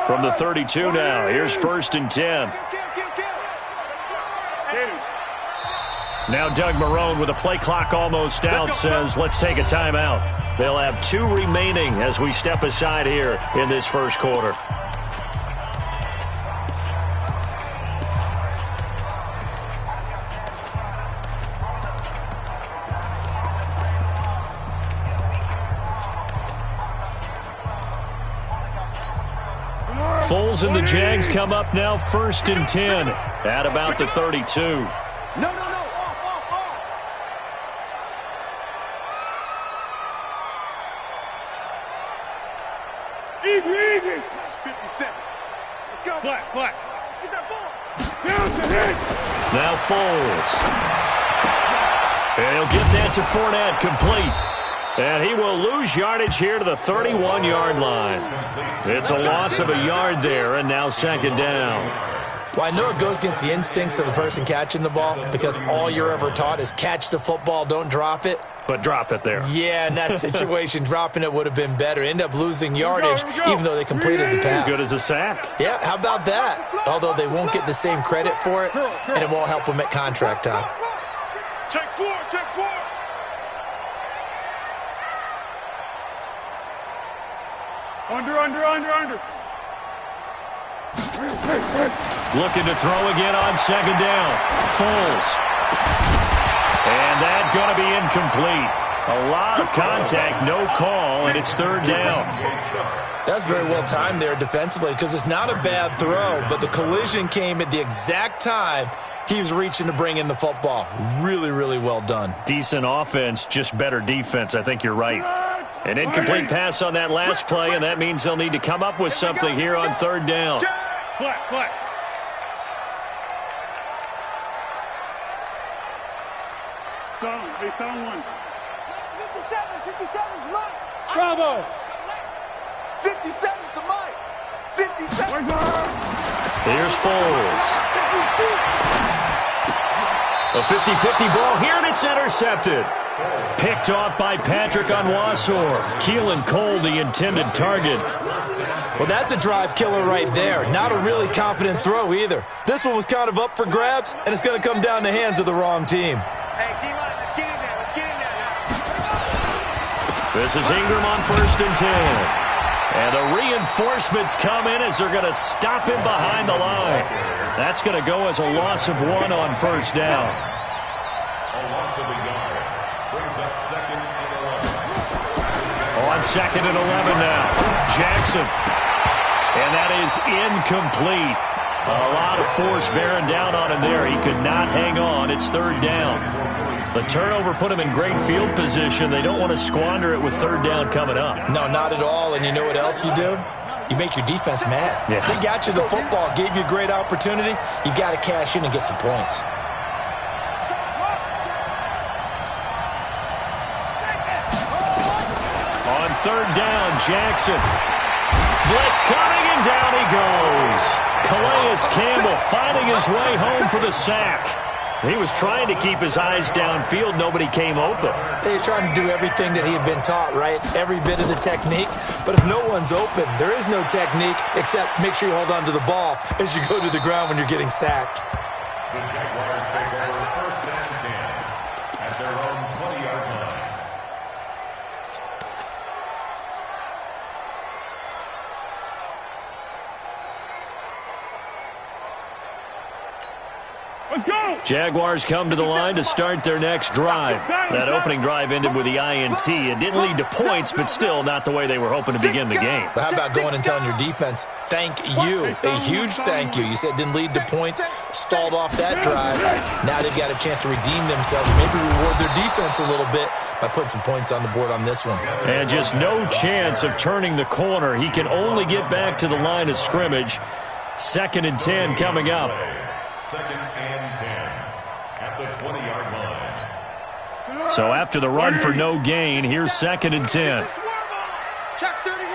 From the 32 now, here's 1st and 10. Now Doug Marrone, with a play clock almost out, says let's take a timeout. They'll have 2 remaining as we step aside here in this first quarter. Foles and the Jags come up now, 1st and 10 at about the 32. No. Easy. 57. Let's go. Black. Get that ball. Down to hit. Now Foles. And he'll get that to Fournette, complete. And he will lose yardage here to the 31-yard line. It's a loss of a yard there, and now 2nd down. Well, I know it goes against the instincts of the person catching the ball because all you're ever taught is catch the football, don't drop it. But drop it there. Yeah, in that situation, dropping it would have been better. End up losing yardage, even though they completed the pass. As good as a sack. Yeah, how about that? Although they won't get the same credit for it, and it won't help them at contract time. Check 4. Under. Looking to throw again on 2nd down. Foles. And that's going to be incomplete. A lot of contact, no call, and it's 3rd down. That's very well timed there defensively because it's not a bad throw, but the collision came at the exact time he was reaching to bring in the football. Really, really well done. Decent offense, just better defense. I think you're right. An incomplete pass on that last play, and that means they'll need to come up with something here on 3rd down. Black. Sound 1. 57's mine. Bravo. 57's the mine. 57. Here's Foles. A 50-50 ball here, and it's intercepted. Picked off by Patrick Onwuasor. Keelan Cole, the intended target. Well, that's a drive killer right there. Not a really confident throw either. This one was kind of up for grabs, and it's going to come down the hands of the wrong team. Hey, D-line, let's get in there now. This is Ingram on 1st and 10. And the reinforcements come in as they're going to stop him behind the line. That's going to go as a loss of 1 on 1st down. A loss of a yard. Brings up 2nd and 11. On 2nd and 11 now. Jackson. And that is incomplete. A lot of force bearing down on him there. He could not hang on. It's 3rd down. The turnover put him in great field position. They don't want to squander it with 3rd down coming up. No, not at all. And you know what else you do? You make your defense mad. Yeah. They got you the football, gave you a great opportunity. You got to cash in and get some points. On 3rd down, Jackson. Blitz coming, and down he goes. Calais Campbell finding his way home for the sack. He was trying to keep his eyes downfield. Nobody came open. He's trying to do everything that he had been taught, right? Every bit of the technique. But if no one's open, there is no technique except make sure you hold on to the ball as you go to the ground when you're getting sacked. The Jaguars take over 1st and 10 at their own 20-yard line. Let's go! Jaguars come to the line to start their next drive. That opening drive ended with the INT. It didn't lead to points, but still not the way they were hoping to begin the game. But how about going and telling your defense, thank you, a huge thank you. You said it didn't lead to points, stalled off that drive. Now they've got a chance to redeem themselves, maybe reward their defense a little bit by putting some points on the board on this one. And just no chance of turning the corner. He can only get back to the line of scrimmage. 2nd and 10 coming up. 2nd and 10 at the 20-yard line. So after the run for no gain, here's 2nd and 10. Check 31.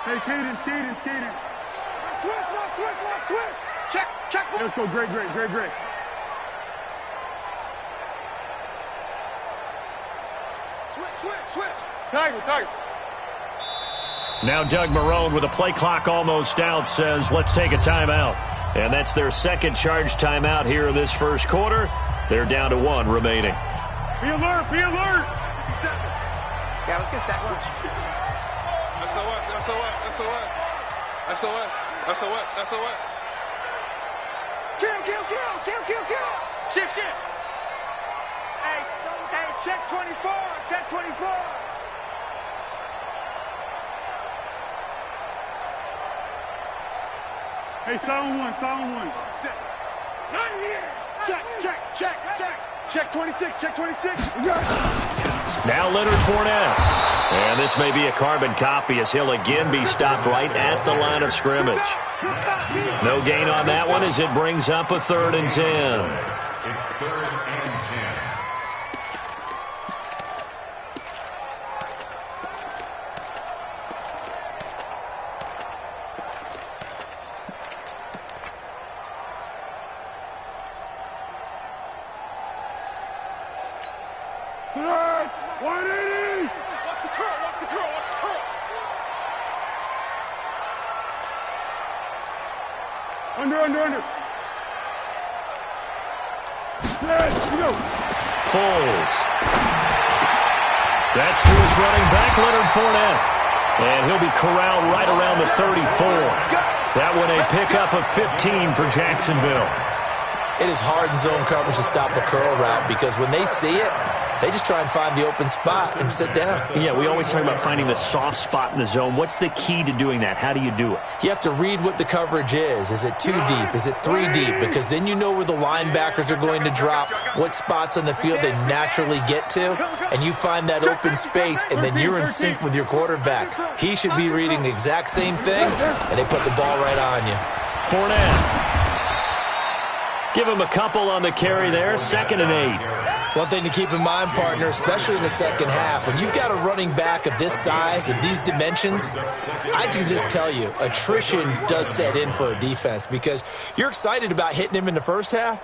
Hey, Caden. Switch. Check. Let's go, great. Switch. Tiger. Now Doug Marrone, with a play clock almost out, says let's take a timeout. And that's their second charge timeout here in this first quarter. They're down to 1 remaining. Be alert, be alert. Yeah, let's get sack lunch. SOS, SOS, SOS. SOS, SOS, SOS. Kill, kill, kill, kill, kill, kill. Shift, shift. Hey, check 24, check 24. Hey, silent one, silent one. Not here. Check, check, check, check. Check 26, check 26. Now Leonard Fournette. And this may be a carbon copy as he'll again be stopped right at the line of scrimmage. No gain on that one as it brings up a 3rd and 10. It's 3rd and 10. Under. Yes, go. Foles. That's to his running back, Leonard Fournette. And he'll be corralled right around the 34. That one a pickup of 15 for Jacksonville. It is hard in zone coverage to stop a curl route because when they see it, they just try and find the open spot and sit down. Yeah, we always talk about finding the soft spot in the zone. What's the key to doing that? How do you do it? You have to read what the coverage is. Is it 2 deep? Is it 3 deep? Because then you know where the linebackers are going to drop, what spots on the field they naturally get to, and you find that open space, and then you're in sync with your quarterback. He should be reading the exact same thing, and they put the ball right on you. Fournette. Give him a couple on the carry there, 2nd and 8. One thing to keep in mind, partner, especially in the second half, when you've got a running back of this size and these dimensions, I can just tell you, attrition does set in for a defense because you're excited about hitting him in the first half,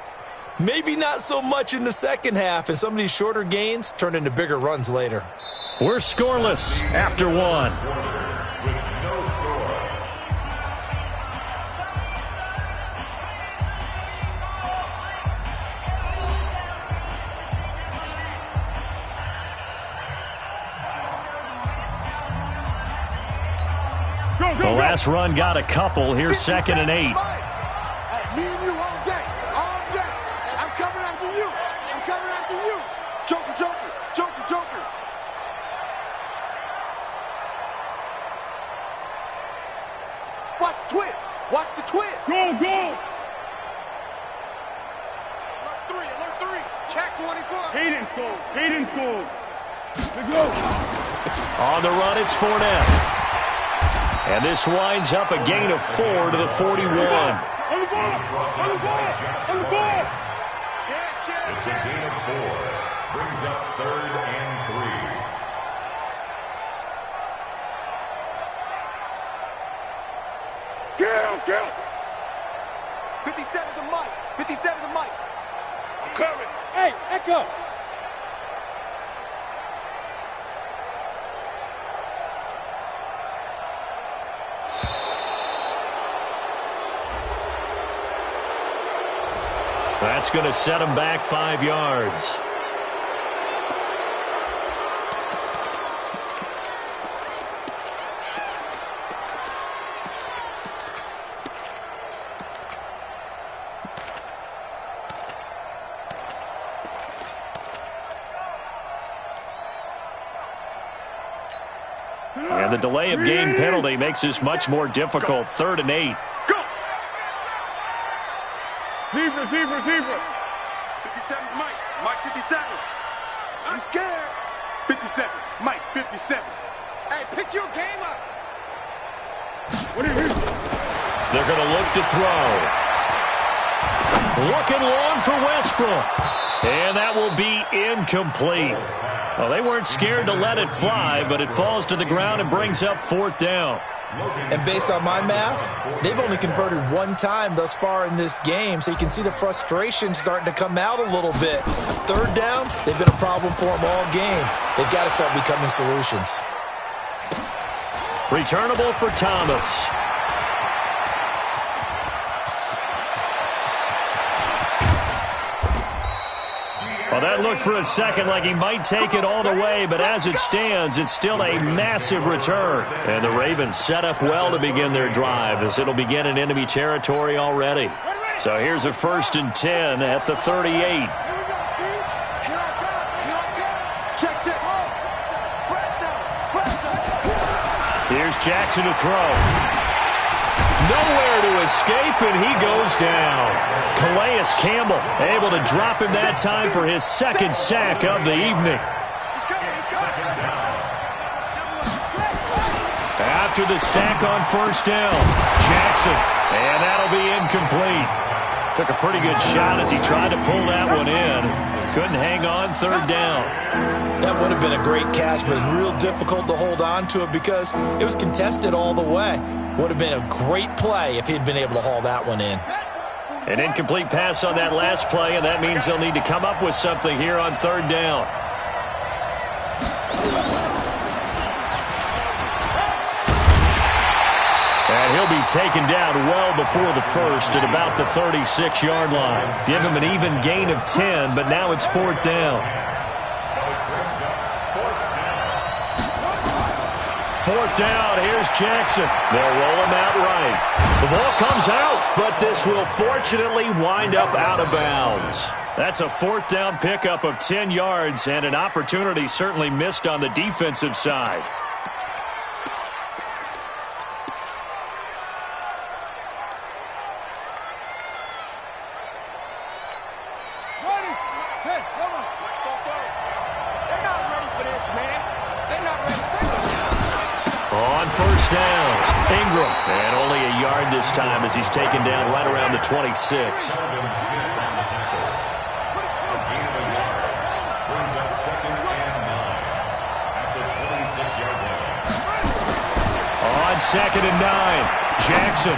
maybe not so much in the second half, and some of these shorter gains turn into bigger runs later. We're scoreless after 1. The last run got a couple. Here's 2nd and 8. Hey, me and you all day, all day. I'm coming after you. I'm coming after you. Joker, joker, joker, joker. Watch the twist. Watch the twist. Go. Alert 3. Check 24. Hayden score. Let's go. On the run, it's Fournette. And this winds up a gain of 4 to the 41. On the ball. It's a gain of 4. Brings up 3rd and 3. Kill. 57 to Mike. 57 to Mike. I'm coming. Hey, Echo. That's going to set him back 5 yards. And the delay of game penalty makes this much more difficult. 3rd and 8. Zebra. 57 Mike. Mike 57. I'm scared. 57. Mike 57. Hey, pick your game up. What are you? They're going to look to throw. Looking long for Westbrook. And that will be incomplete. Well, they weren't scared to let it fly, but it falls to the ground and brings up 4th down. And based on my math, they've only converted 1 time thus far in this game, so you can see the frustration starting to come out a little bit. 3rd downs, they've been a problem for them all game. They've got to start becoming solutions. Returnable for Thomas. Well, that looked for a second like he might take it all the way, but as it stands, it's still a massive return. And the Ravens set up well to begin their drive as it'll begin in enemy territory already. So here's a 1st and 10 at the 38. Here's Jackson to throw. Nowhere to escape, and he goes down. Calais Campbell able to drop him that time for his 2nd sack of the evening. After the sack on 1st down, Jackson, and that'll be incomplete. Took a pretty good shot as he tried to pull that one in. Couldn't hang on 3rd down. That would have been a great catch, but it's real difficult to hold on to it because it was contested all the way. Would have been a great play if he'd been able to haul that one in. An incomplete pass on that last play, and that means they'll need to come up with something here on 3rd down. And he'll be taken down well before the 1st at about the 36-yard line. Give him an even gain of 10, but now it's 4th down. 4th down, here's Jackson. They'll roll him out right. The ball comes out, but this will fortunately wind up out of bounds. That's a 4th down pickup of 10 yards and an opportunity certainly missed on the defensive side. On 1st down, Ingram, and only a yard this time as he's taken down right around the 26. On 2nd and 9, Jackson.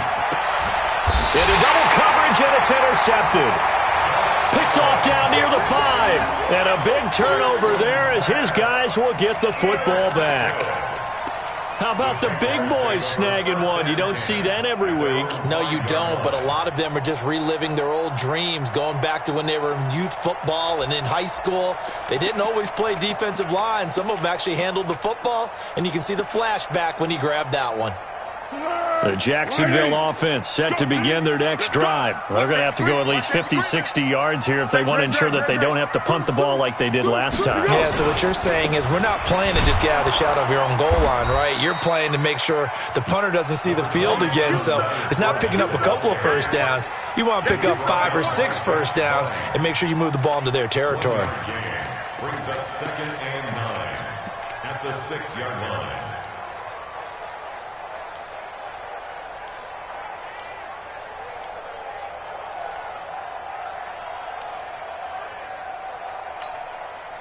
Into double coverage, and it's intercepted. Picked off down near the 5. And a big turnover there as his guys will get the football back. How about the big boys snagging one? You don't see that every week. No, you don't, but a lot of them are just reliving their old dreams, going back to when they were in youth football and in high school. They didn't always play defensive line. Some of them actually handled the football, and you can see the flashback when he grabbed that one. The Jacksonville offense set to begin their next drive. They're going to have to go at least 50, 60 yards here if they want to ensure that they don't have to punt the ball like they did last time. Yeah, so what you're saying is we're not playing to just get out of the shadow of your own goal line, right? You're playing to make sure the punter doesn't see the field again, so it's not picking up a couple of 1st downs. You want to pick up 5 or 6 1st downs and make sure you move the ball into their territory. Brings up 2nd and 9 at the 6-yard line.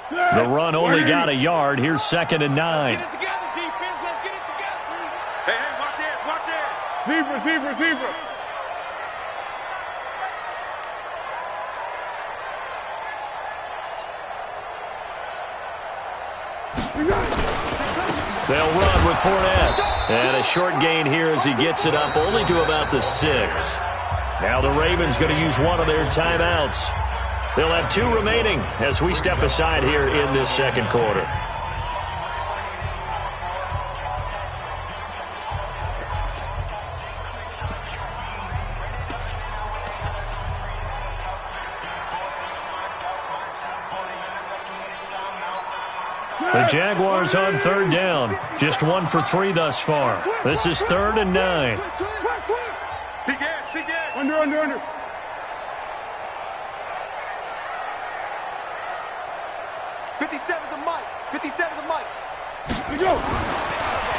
The run only got a yard. Here's 2nd and 9. Get it together, defense. Let's get it together. Hey, watch it, watch it. Zebra. They'll run with Fournette. And a short gain here as he gets it up only to about the 6. Now the Ravens going to use one of their timeouts. They'll have 2 remaining as we step aside here in this 2nd quarter. The Jaguars on 3rd down. Just 1 for 3 thus far. This is 3rd and 9. Under. 57's the mic. 57's the mic. Here we go.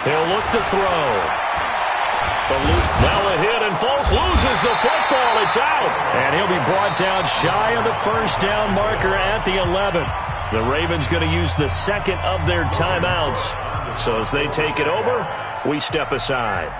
He'll look to throw. Now a hit, and Foles loses the football. It's out. And he'll be brought down shy of the 1st down marker at the 11. The Ravens going to use the 2nd of their timeouts. So as they take it over, we step aside.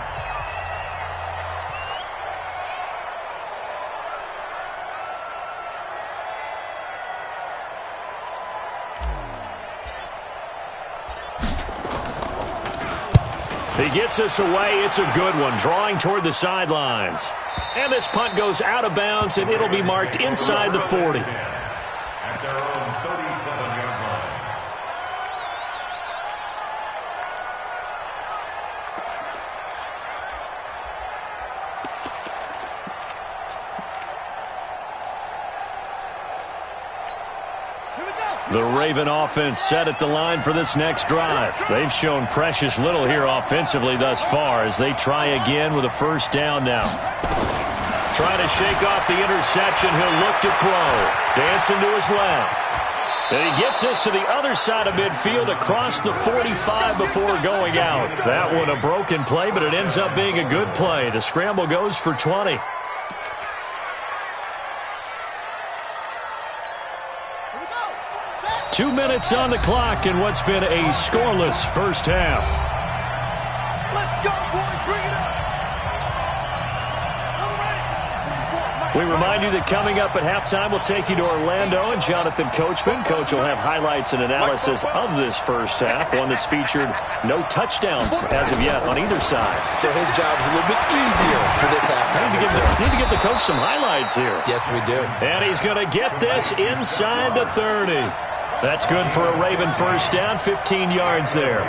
He gets us away. It's a good one, drawing toward the sidelines. And this punt goes out of bounds, and it'll be marked inside the 40. At their own 37-yard line. The Raven offense set at the line for this next drive. They've shown precious little here offensively thus far as they try again with a first down now. Trying to shake off the interception. He'll look to throw. Dancing to his left. And he gets us to the other side of midfield across the 45 before going out. That one a broken play, but it ends up being a good play. The scramble goes for 20. Two minutes on the clock in what's been a scoreless first half. Let's go, boys. Bring it up. We remind you that coming up at halftime, we'll take you to Orlando and Jonathan Coachman. Coach will have highlights and analysis of this first half, one that's featured no touchdowns as of yet on either side. So his job's a little bit easier for this halftime. Need to give the coach some highlights here. Yes, we do. And he's going to get this inside the 30. That's good for a Raven first down, 15 yards there.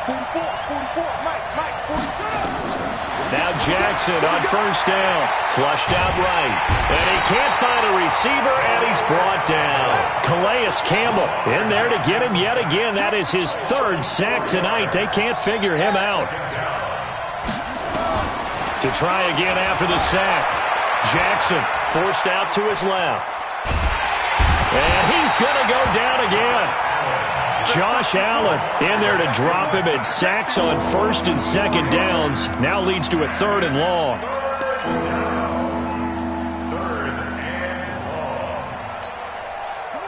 44, Mike, 42. Now Jackson on first down, flushed out right. And he can't find a receiver, and he's brought down. Calais Campbell in there to get him yet again. That is his third sack tonight. They can't figure him out. To try again after the sack. Jackson forced out to his left. And he's going to go down again. Josh Allen in there to drop him, and sacks on first and second downs. Now leads to a 3rd and long.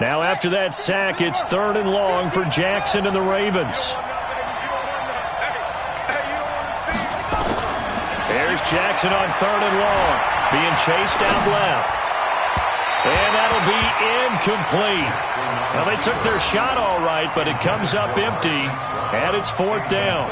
Now after that sack, it's 3rd and long for Jackson and the Ravens. There's Jackson on 3rd and long, being chased out left. And that'll be incomplete. Well, they took their shot all right, but it comes up empty, and it's 4th down.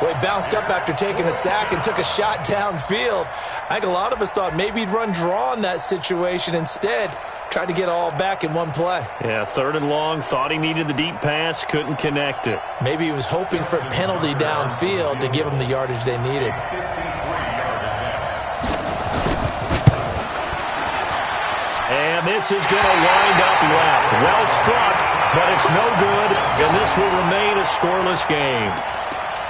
Well, he bounced up after taking a sack and took a shot downfield. I think a lot of us thought maybe he'd run draw in that situation. Instead, tried to get all back in one play. Yeah, 3rd and long, thought he needed the deep pass, couldn't connect it. Maybe he was hoping for a penalty downfield to give him the yardage they needed. And this is going to wind up left. Well struck, but it's no good, and this will remain a scoreless game.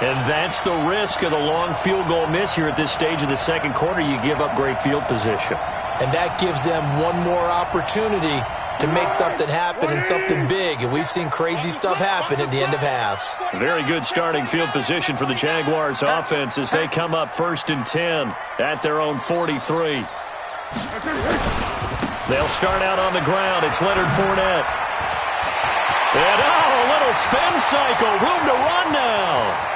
And that's the risk of the long field goal miss here at this stage of the second quarter. You give up great field position. And that gives them one more opportunity to make something happen and something big. And we've seen crazy stuff happen at the end of halves. Very good starting field position for the Jaguars offense as they come up 1st and 10 at their own 43. They'll start out on the ground. It's Leonard Fournette. And, a little spin cycle. Room to run now.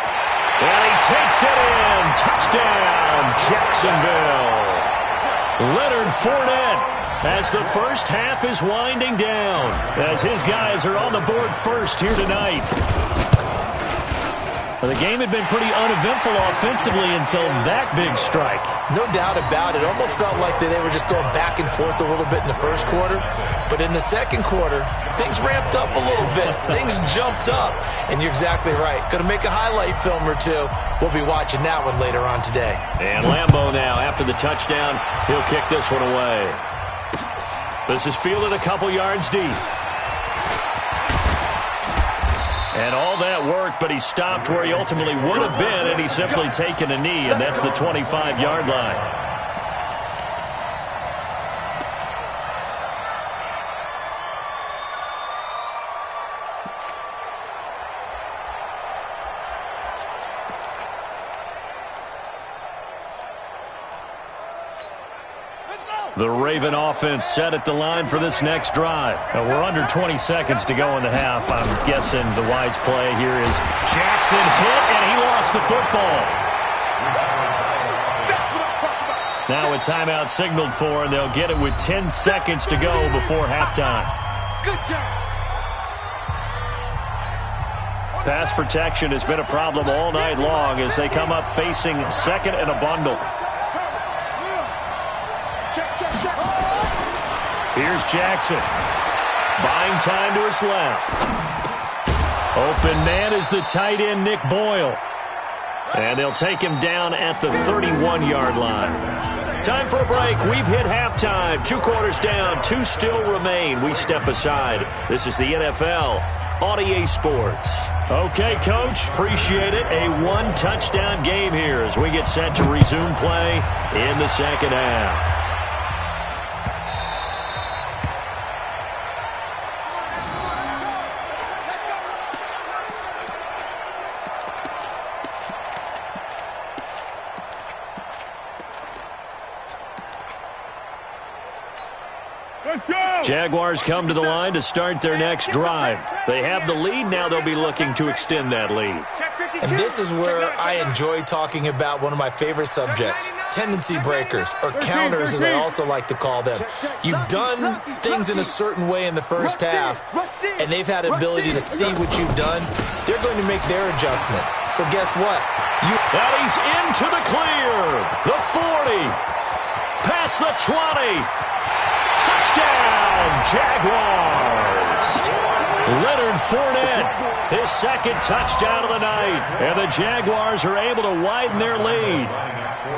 And he takes it in. Touchdown, Jacksonville. Leonard Fournette as the first half is winding down, as his guys are on the board first here tonight. Well, the game had been pretty uneventful offensively until that big strike. No doubt about it. Almost felt like they were just going back and forth a little bit in the first quarter. But in the second quarter, things ramped up a little bit. Things jumped up. And you're exactly right. Going to make a highlight film or two. We'll be watching that one later on today. And Lambeau now, after the touchdown, he'll kick this one away. This is fielded a couple yards deep. And all that work, but he stopped where he ultimately would have been, and he's simply taken a knee, and that's the 25-yard line. The Raven offense set at the line for this next drive. We're under 20 seconds to go in the half. I'm guessing the wise play here is Jackson hit, and he lost the football. Now a timeout signaled for, and they'll get it with 10 seconds to go before halftime. Good job. Pass protection has been a problem all night long as they come up facing second and a bundle. Here's Jackson. Buying time to his left. Open man is the tight end, Nick Boyle. And they'll take him down at the 31-yard line. Time for a break. We've hit halftime. 2 quarters down. 2 still remain. We step aside. This is the NFL on EA Sports. Okay, Coach. Appreciate it. A 1-touchdown game here as we get set to resume play in the second half. Jaguars come to the line to start their next drive. They have the lead. Now they'll be looking to extend that lead. And this is where I enjoy talking about one of my favorite subjects, tendency breakers, or counters as I also like to call them. You've done things in a certain way in the first half, and they've had ability to see what you've done. They're going to make their adjustments. So guess what? Now he's into the clear. The 40. Past the 20. Touchdown, Jaguars! Leonard Fournette, his second touchdown of the night. And the Jaguars are able to widen their lead.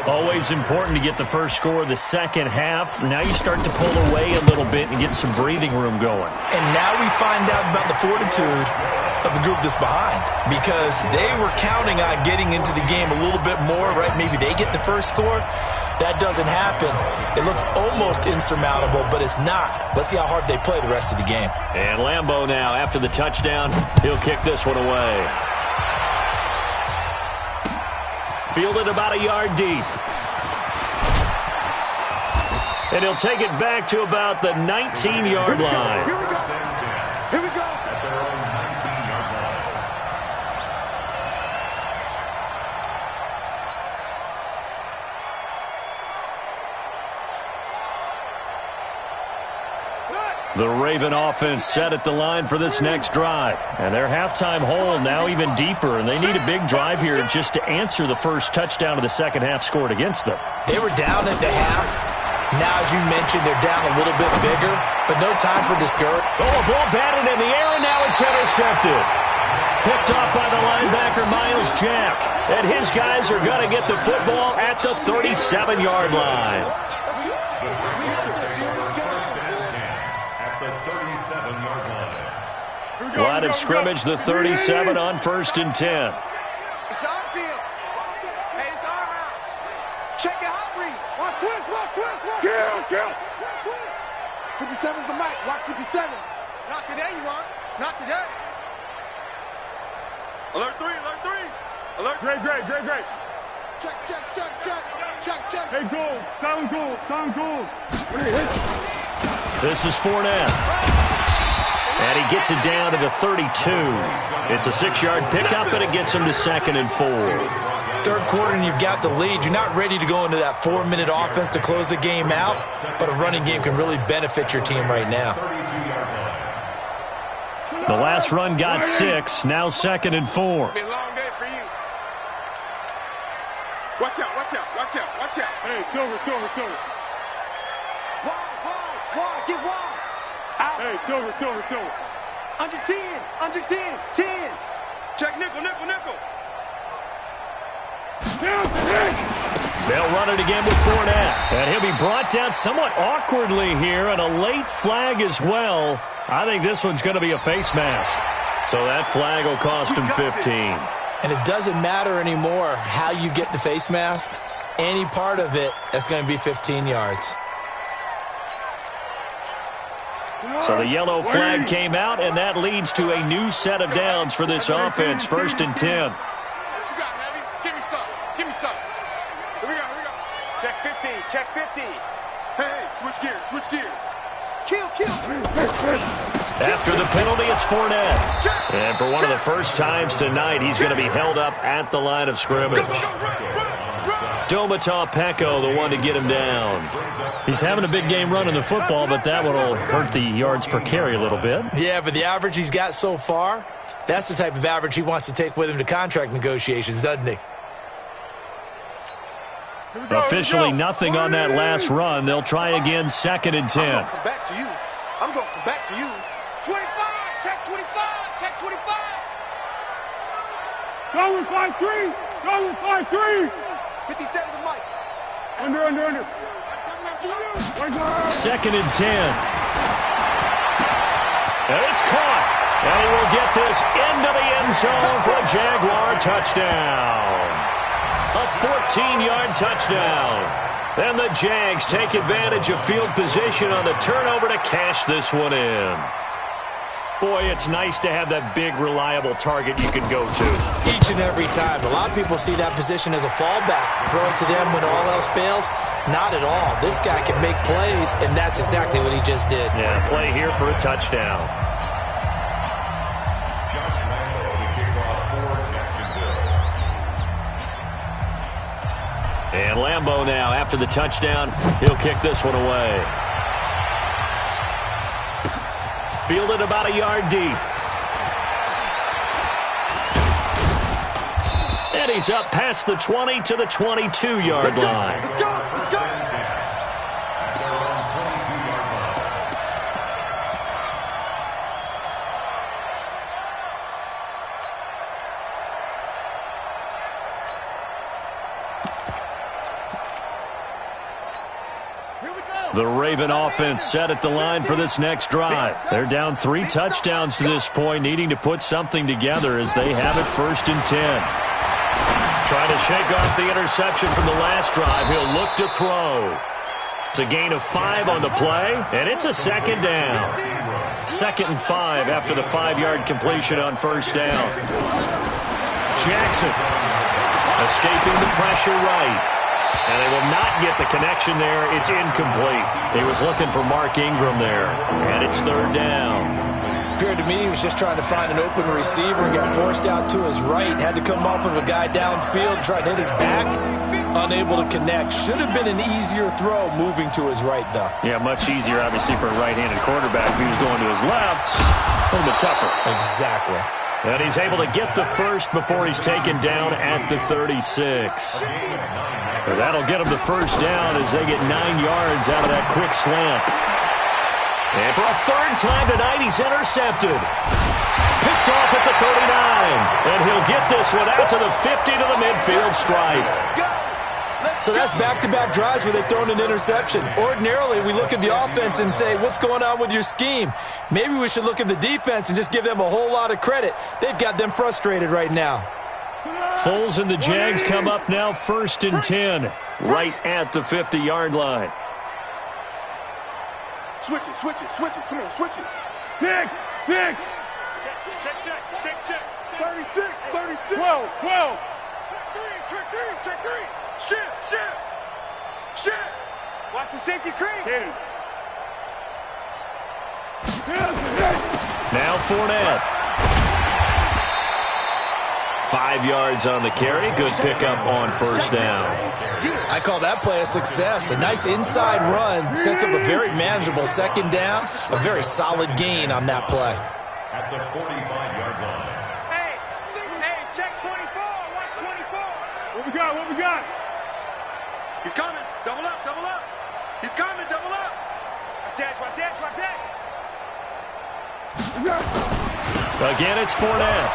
Always important to get the first score of the second half. Now you start to pull away a little bit and get some breathing room going. And now we find out about the fortitude of the group that's behind, because they were counting on getting into the game a little bit more, right? Maybe they get the first score. That doesn't happen. It looks almost insurmountable, but it's not. Let's see how hard they play the rest of the game. And Lambeau now, after the touchdown, he'll kick this one away. Fielded about a yard deep. And he'll take it back to about the 19-yard line. Here we go. Here we go. The Raven offense set at the line for this next drive. And their halftime hole now even deeper, and they need a big drive here just to answer the first touchdown of the second half scored against them. They were down at the half. Now, as you mentioned, they're down a little bit bigger, but no time for discouragement. Oh, a ball batted in the air, and now it's intercepted. Picked off by the linebacker, Miles Jack. And his guys are going to get the football at the 37-yard line. Line of scrimmage, the 37 on 1st and 10. It's our field. Hey, it's our house. Check it out, read. Watch twist, watch twist, watch. Kill. 57's the mic. Watch 57. Not today, you are. Not today. Alert 3, alert 3. Alert. Great. Check. Hey, goal. Sound goal. This is Fournette. And he gets it down to the 32. It's a 6-yard pickup, and it gets him to 2nd and 4. Third quarter, and you've got the lead. You're not ready to go into that 4-minute offense to close the game out, but a running game can really benefit your team right now. The last run got 6, now 2nd and 4. It's been a long day for you. Watch out. Hey, Silver. Wide, get wide. Out. Hey, Silver. Under 10. Check nickel. They'll run it again with Fournette. And he'll be brought down somewhat awkwardly here, and a late flag as well. I think this one's going to be a face mask. So that flag will cost him 15. And it doesn't matter anymore how you get the face mask. Any part of it, that's going to be 15 yards. So the yellow flag came out, and that leads to a new set of downs for this offense. 1st and 10. What you got, Heavy? Give me some. Here we go. Check 50. Hey, switch gears. Kill. After the penalty, it's Fournette. And for one of the first times tonight, he's going to be held up at the line of scrimmage. Go, run. Domata Peko, the one to get him down. He's having a big game running the football, but that one will hurt the yards per carry a little bit. Yeah, but the average he's got so far, that's the type of average he wants to take with him to contract negotiations, doesn't he? Officially nothing on that last run. They'll try again, 2nd and 10. I'm going to come back to you. I'm going to come back to you. 25, check 25, check 25. Go with 5-3. Go with 5-3. 57 to Mike. Under. Coming after you. 2nd and 10. And it's caught. And he will get this into the end zone for a Jaguar touchdown. A 14-yard touchdown. Then the Jags take advantage of field position on the turnover to cash this one in. Boy, it's nice to have that big, reliable target you can go to. Each and every time. A lot of people see that position as a fallback. Throw it to them when all else fails. Not at all. This guy can make plays, and that's exactly what he just did. Yeah, play here for a touchdown. Josh Lambo, the kickoff for Jacksonville. And Lambo now, after the touchdown, he'll kick this one away. Fielded about a yard deep. And he's up past the 20 to the 22-yard line. Let's go. Let's go. At their own 22-yard line. Here we go. The Raven offense set at the line for this next drive. They're down 3 touchdowns to this point, needing to put something together as they have it 1st and 10. Trying to shake off the interception from the last drive. He'll look to throw. It's a gain of 5 on the play, and it's a 2nd down. 2nd and 5 after the 5-yard completion on 1st down. Jackson escaping the pressure right. And they will not get the connection there. It's incomplete. He was looking for Mark Ingram there. And it's 3rd down. Appeared to me he was just trying to find an open receiver and got forced out to his right. Had to come off of a guy downfield, try to hit his back. Unable to connect. Should have been an easier throw moving to his right, though. Yeah, much easier, obviously, for a right-handed quarterback. If he was going to his left, a little bit tougher. Exactly. And he's able to get the first before he's taken down at the 36. That'll get him the 1st down as they get 9 yards out of that quick slant. And for a 3rd time tonight, he's intercepted. Picked off at the 39. And he'll get this one out to the 50 to the midfield stripe. So that's back-to-back drives where they've thrown an interception. Ordinarily, we look at the offense and say, what's going on with your scheme? Maybe we should look at the defense and just give them a whole lot of credit. They've got them frustrated right now. Foles and the Jags come up now 1st and 10, right at the 50-yard line. Switch it. Come on, switch it. Pick. Check. 36. 12. Check 3. Shit. Watch the safety creep. Now Fournette. 5 yards on the carry. Good pickup on 1st down. I call that play a success. A nice inside run. Sets up a very manageable 2nd down. A very solid gain on that play. At the 45-yard line. Hey, check 24. Watch 24. What we got? He's coming. Double up. He's coming. Double up. Watch that. Again, it's Fournette.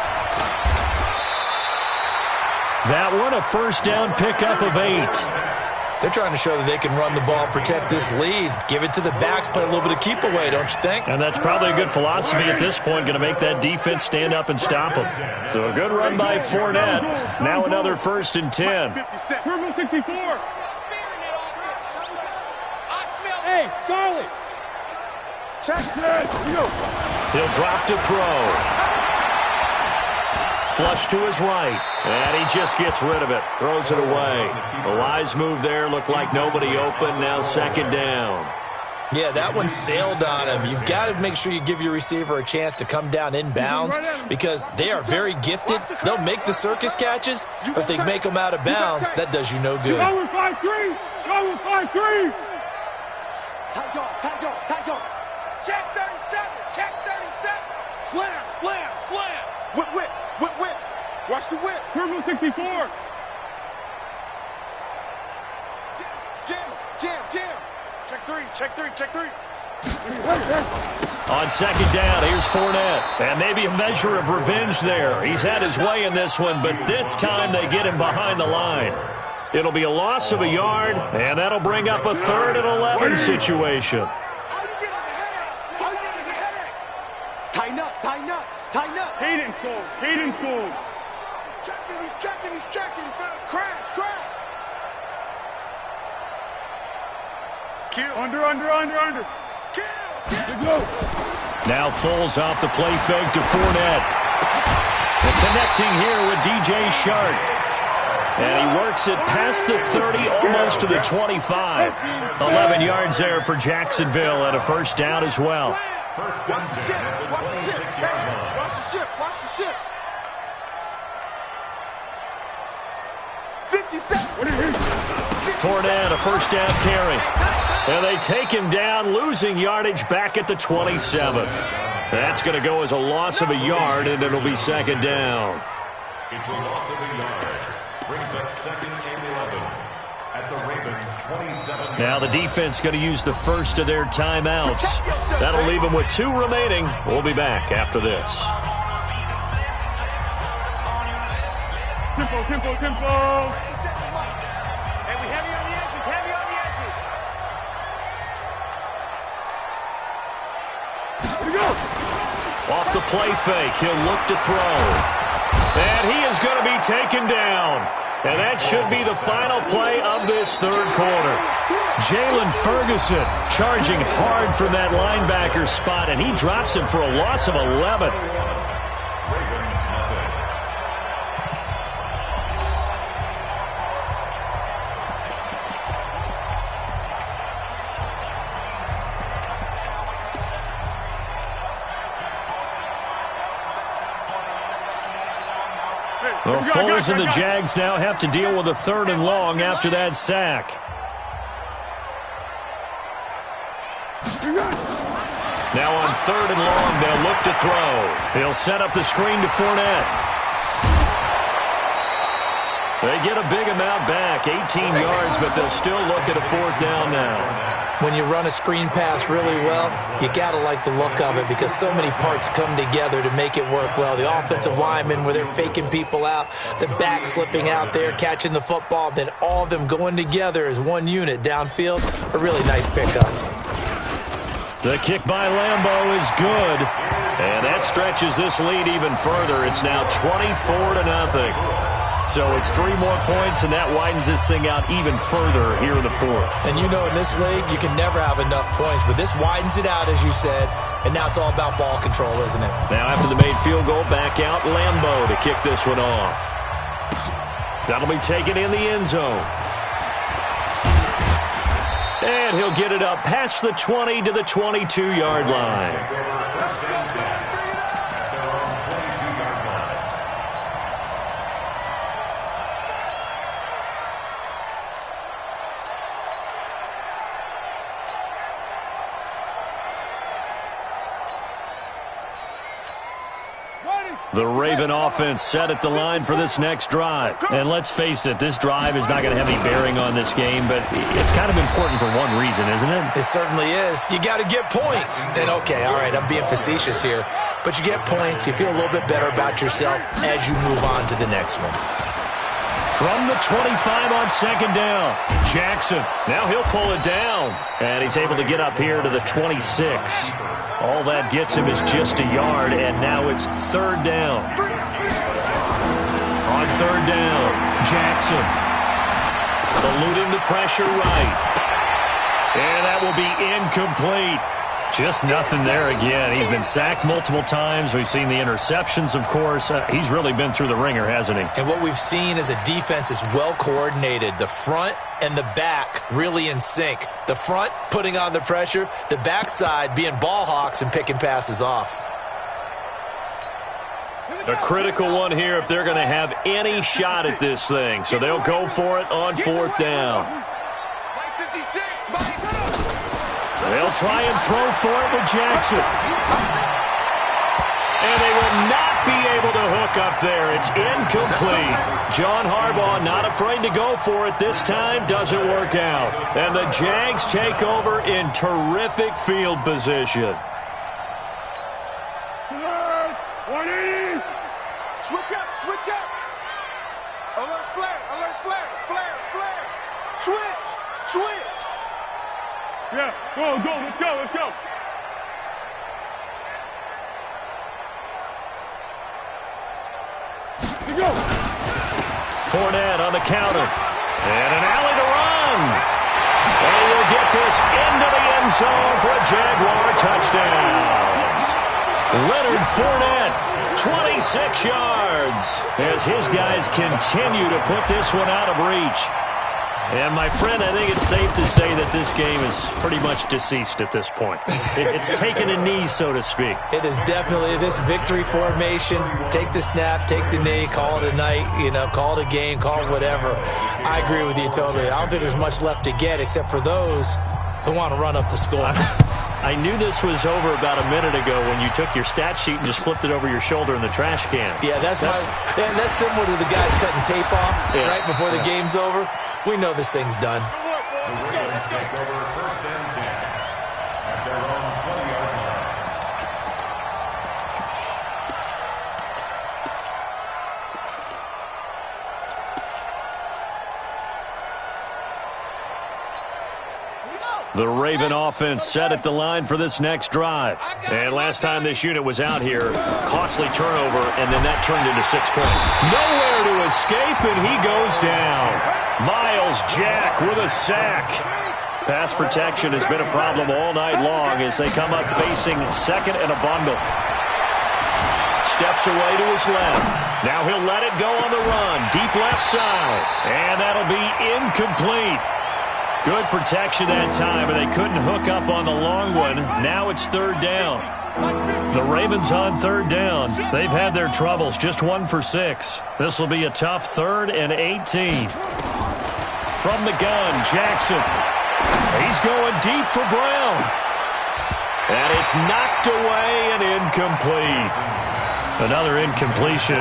That one, a 1st down pickup of 8. They're trying to show that they can run the ball, protect this lead. Give it to the backs, play a little bit of keep away, don't you think? And that's probably a good philosophy at this point, going to make that defense stand up and stop them. So a good run by Fournette. Now another 1st and 10. Turbo 64. Hey, Charlie. Check that. He'll drop to throw. Flush to his right. And he just gets rid of it. Throws it away. A wise move there. Looked like nobody open. Now 2nd down. Yeah, that one sailed on him. You've got to make sure you give your receiver a chance to come down inbounds because they are very gifted. They'll make the circus catches, but they make them out of bounds. That does you no good. Show 5-3. Show 5-3. Tight guard. Check 37. Check 37. Slam. Whip. Watch the whip. Purple 64. Jam. Check three. On second down, here's Fournette. And maybe a measure of revenge there. He's had his way in this one, but this time they get him behind the line. It'll be a loss of a yard, and that'll bring up a 3rd and 11 situation. How you getting the headache? Tighten up. Hayden scored. He's checking. Crash. Kill. Under. Kill. Now Foles off the play fake to Fournette. And connecting here with DJ Shark. And he works it past the 30, almost to the 25. 11 yards there for Jacksonville and a first down as well. First down at the 26-yard line. Watch the ship. 57. Fournette, a first down carry. And they take him down, losing yardage back at the 27. That's going to go as a loss of a yard, and it'll be second down. It's a loss of a yard. Brings up 2nd and 11 at the Ravens' 27. Now the defense going to use the first of their timeouts. That'll leave them with 2 remaining. We'll be back after this. Tempo. Hey, we heavy on the edges. Off the play fake, he'll look to throw. And he is going to be taken down. And that should be the final play of this 3rd quarter. Jalen Ferguson charging hard from that linebacker spot, and he drops him for a loss of 11. Well, Foles and the Jags now have to deal with a 3rd and long after that sack. Now on 3rd and long, they'll look to throw. He'll set up the screen to Fournette. They get a big amount back, 18 yards, but they'll still look at a 4th down now. When you run a screen pass really well, you got to like the look of it because so many parts come together to make it work well. The offensive linemen, where they're faking people out, the back slipping out there, catching the football, then all of them going together as one unit downfield. A really nice pickup. The kick by Lambeau is good, and that stretches this lead even further. It's now 24-0. So it's 3 more points, and that widens this thing out even further here in the 4th. And you know, in this league, you can never have enough points, but this widens it out, as you said, and now it's all about ball control, isn't it? Now after the made field goal, back out Lambeau to kick this one off. That'll be taken in the end zone. And he'll get it up past the 20 to the 22-yard line. The Raven offense set at the line for this next drive. And let's face it, this drive is not going to have any bearing on this game, but it's kind of important for one reason, isn't it? It certainly is. You got to get points. And okay, all right, I'm being facetious here, but you get points, you feel a little bit better about yourself as you move on to the next one. From the 25 on second down, Jackson. Now he'll pull it down, and he's able to get up here to the 26. All that gets him is just a yard, and now it's 3rd down. On 3rd down, Jackson eluding the pressure right. And that will be incomplete. Just nothing there again. He's been sacked multiple times. We've seen the interceptions, of course. He's really been through the ringer, hasn't he? And what we've seen is a defense is well coordinated. The front and the back really in sync. The front putting on the pressure, the backside being ball hawks and picking passes off. A critical one here if they're going to have any shot at this thing. So they'll go for it on fourth down. They'll try and throw for it with Jackson. And they will not be able to hook up there. It's incomplete. John Harbaugh not afraid to go for it this time. Doesn't work out. And the Jags take over in terrific field position. Switch up, switch up. Alert flare, alert flare, flare, flare. Switch, switch. Yeah, go, let's go, let's go. Let's go. Fournette on the counter. And an alley to run. And he will get this into the end zone for a Jaguar touchdown. Leonard Fournette, 26 yards, as his guys continue to put this one out of reach. And, my friend, I think it's safe to say that this game is pretty much deceased at this point. It's taken a knee, so to speak. It is definitely this victory formation. Take the snap, take the knee, call it a night, call it a game, call it whatever. I agree with you totally. I don't think there's much left to get except for those who want to run up the score. I knew this was over about a minute ago when you took your stat sheet and just flipped it over your shoulder in the trash can. Yeah, that's similar to the guys cutting tape off right before the game's over. We know this thing's done. The Ravens take over first and 10 at their own 20-yard line. The Raven offense set at the line for this next drive. And last time this unit was out here, costly turnover, and then that turned into 6 points. Nowhere to escape, and he goes down. Miles Jack with a sack. Pass protection has been a problem all night long as they come up facing second and a bundle. Steps away to his left. Now he'll let it go on the run. Deep left side. And that'll be incomplete. Good protection that time, and they couldn't hook up on the long one. Now it's third down. The Ravens on third down. They've had their troubles, just 1 for 6. This will be a tough 3rd and 18. From the gun, Jackson. He's going deep for Brown. And it's knocked away and incomplete. Another incompletion.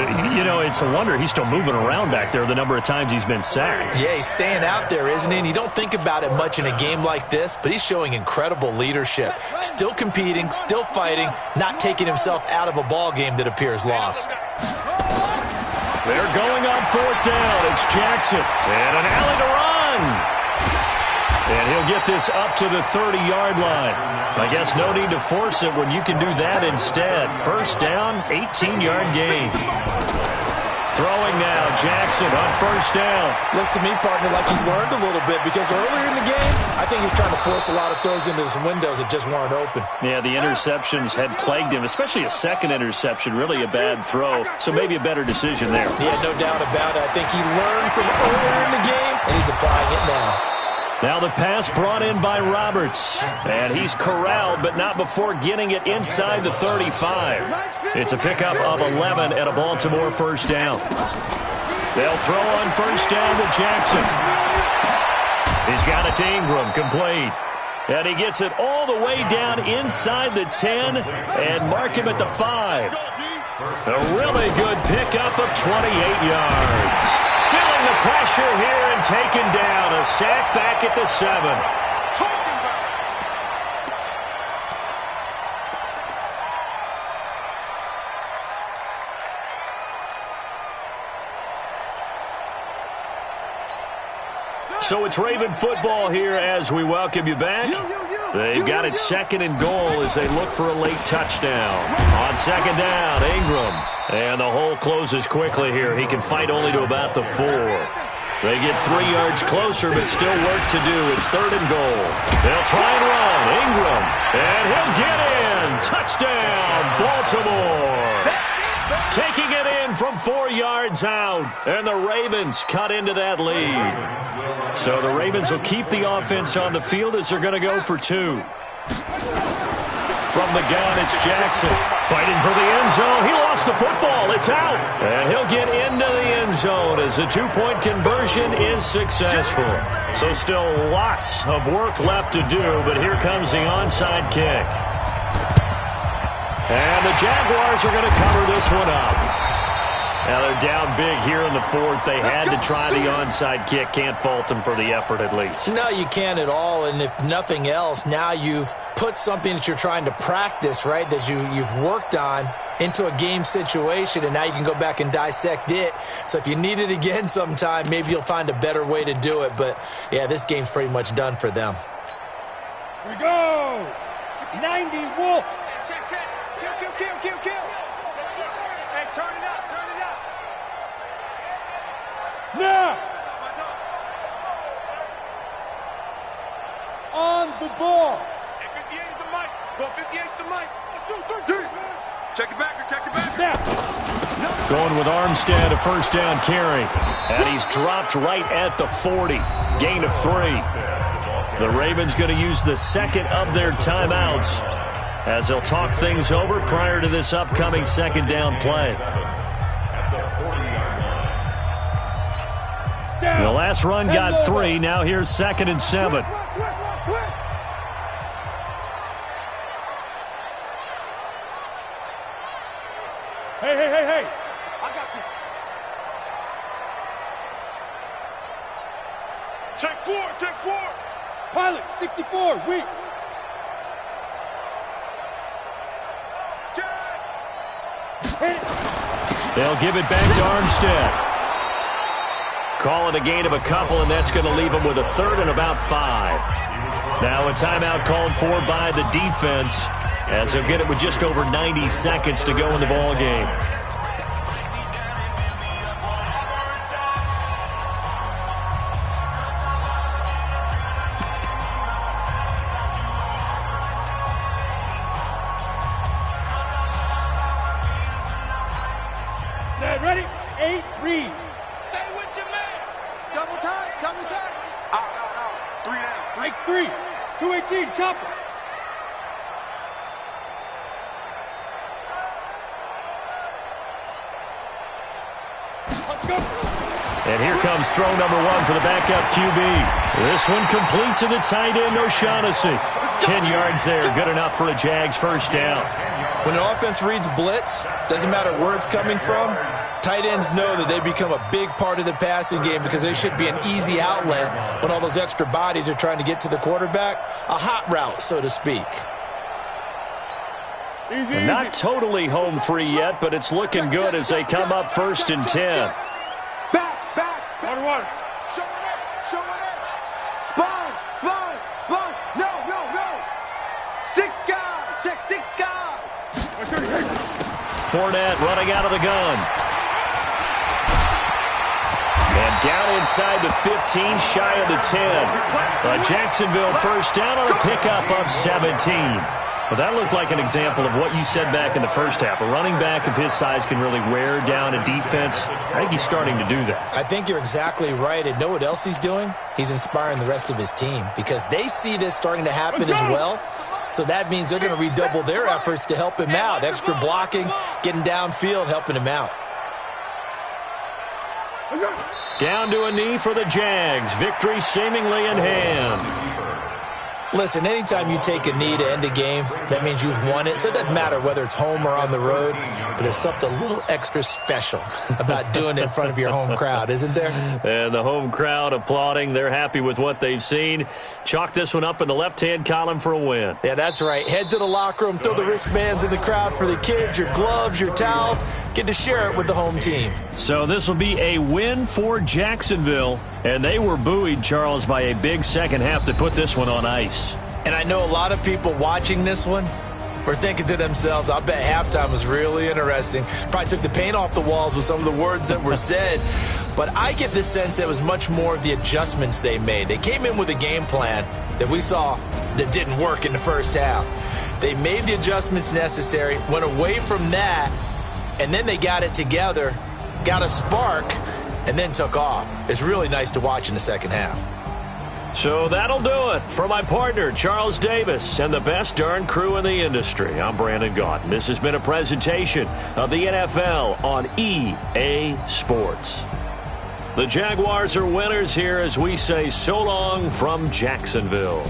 It's a wonder he's still moving around back there the number of times he's been sacked. Yeah, he's staying out there, isn't he? And you don't think about it much in a game like this, but he's showing incredible leadership. Still competing, still fighting, not taking himself out of a ball game that appears lost. They're going on fourth down. It's Jackson. And an alley to run. And he'll get this up to the 30-yard line. I guess no need to force it when you can do that instead. First down, 18-yard gain. Throwing now, Jackson on first down. Looks to me, partner, like he's learned a little bit because earlier in the game, I think he was trying to force a lot of throws into some windows that just weren't open. Yeah, the interceptions had plagued him, especially a second interception, really a bad throw. So maybe a better decision there. Yeah, no doubt about it. I think he learned from earlier in the game, and he's applying it now. Now the pass brought in by Roberts. And he's corralled, but not before getting it inside the 35. It's a pickup of 11 and a Baltimore first down. They'll throw on first down to Jackson. He's got it to Ingram, complete. And he gets it all the way down inside the 10 and mark him at the 5. A really good pickup of 28 yards. Feeling the pressure here and taken down. A sack back at the 7. So it's Raven football here as we welcome you back. They've got it second and goal as they look for a late touchdown. On second down, Ingram. And the hole closes quickly here. He can fight only to about the 4. They get 3 yards closer, but still work to do. It's 3rd and goal. They'll try and run. Ingram, and he'll get in. Touchdown, Baltimore. Taking it in from 4 yards out, and the Ravens cut into that lead. So the Ravens will keep the offense on the field as they're going to go for 2. From the gun, it's Jackson fighting for the end zone. He lost the football. It's out. And he'll get into the end zone as the 2-point conversion is successful. So still lots of work left to do, but here comes the onside kick. And the Jaguars are going to cover this one up. Now they're down big here in the 4th. They had to try the onside kick. Can't fault them for the effort at least. No, you can't at all. And if nothing else, now you've put something that you're trying to practice, right, that you've worked on into a game situation, and now you can go back and dissect it. So if you need it again sometime, maybe you'll find a better way to do it. But, yeah, this game's pretty much done for them. Here we go. 90, Wolf. Check. Kill. Hey, turn it up. Now. On the ball. Hey, 58's the mic. Go 58's the mic. Check it back. Now. Going with Armstead, a first down carry. And he's dropped right at the 40. Gain of 3. The Ravens going to use the second of their timeouts as they'll talk things over prior to this upcoming second down play. The last run got 3. Now here's 2nd and 7. Hey. I got you. Check 4. Pilot, 64, weak. They'll give it back to Armstead. Call it a gain of a couple, and that's going to leave them with a 3rd and about 5. Now a timeout called for by the defense as they'll get it with just over 90 seconds to go in the ball game. Set, ready? 8-3. Stay with your man. Double time. Out. 3 down. Strikes 3. 218, chopper. Let's go. And here comes throw number 1 for the backup QB. This one complete to the tight end, O'Shaughnessy. 10 yards there, good enough for a Jags first down. When an offense reads blitz, doesn't matter where it's coming from, tight ends know that they become a big part of the passing game because they should be an easy outlet when all those extra bodies are trying to get to the quarterback. A hot route, so to speak. And not totally home free yet, but it's looking good as they come up 1st and 10. Back. Water. Show it up. Sponge. No. 6 guys. Check 6 guys. Fournette running out of the gun. And down inside the 15, shy of the 10. A Jacksonville first down on a pickup of 17. Well, that looked like an example of what you said back in the first half. A running back of his size can really wear down a defense. I think he's starting to do that. I think you're exactly right. And know what else he's doing? He's inspiring the rest of his team because they see this starting to happen as well. So that means they're going to redouble their efforts to help him out. Extra blocking, getting downfield, helping him out. Down to a knee for the Jags. Victory seemingly in hand. Listen, anytime you take a knee to end a game, that means you've won it. So it doesn't matter whether it's home or on the road, but there's something a little extra special about doing it in front of your home crowd, isn't there? And the home crowd applauding. They're happy with what they've seen. Chalk this one up in the left-hand column for a win. Yeah, that's right. Head to the locker room, throw the wristbands in the crowd for the kids, your gloves, your towels. Get to share it with the home team. So this will be a win for Jacksonville. And they were buoyed, Charles, by a big second half to put this one on ice. And I know a lot of people watching this one were thinking to themselves, I bet halftime was really interesting. Probably took the paint off the walls with some of the words that were said. But I get the sense that it was much more of the adjustments they made. They came in with a game plan that we saw that didn't work in the first half. They made the adjustments necessary, went away from that, and then they got it together, got a spark, and then took off. It's really nice to watch in the second half. So that'll do it for my partner, Charles Davis, and the best darn crew in the industry. I'm Brandon Gaunt. This has been a presentation of the NFL on EA Sports. The Jaguars are winners here as we say so long from Jacksonville.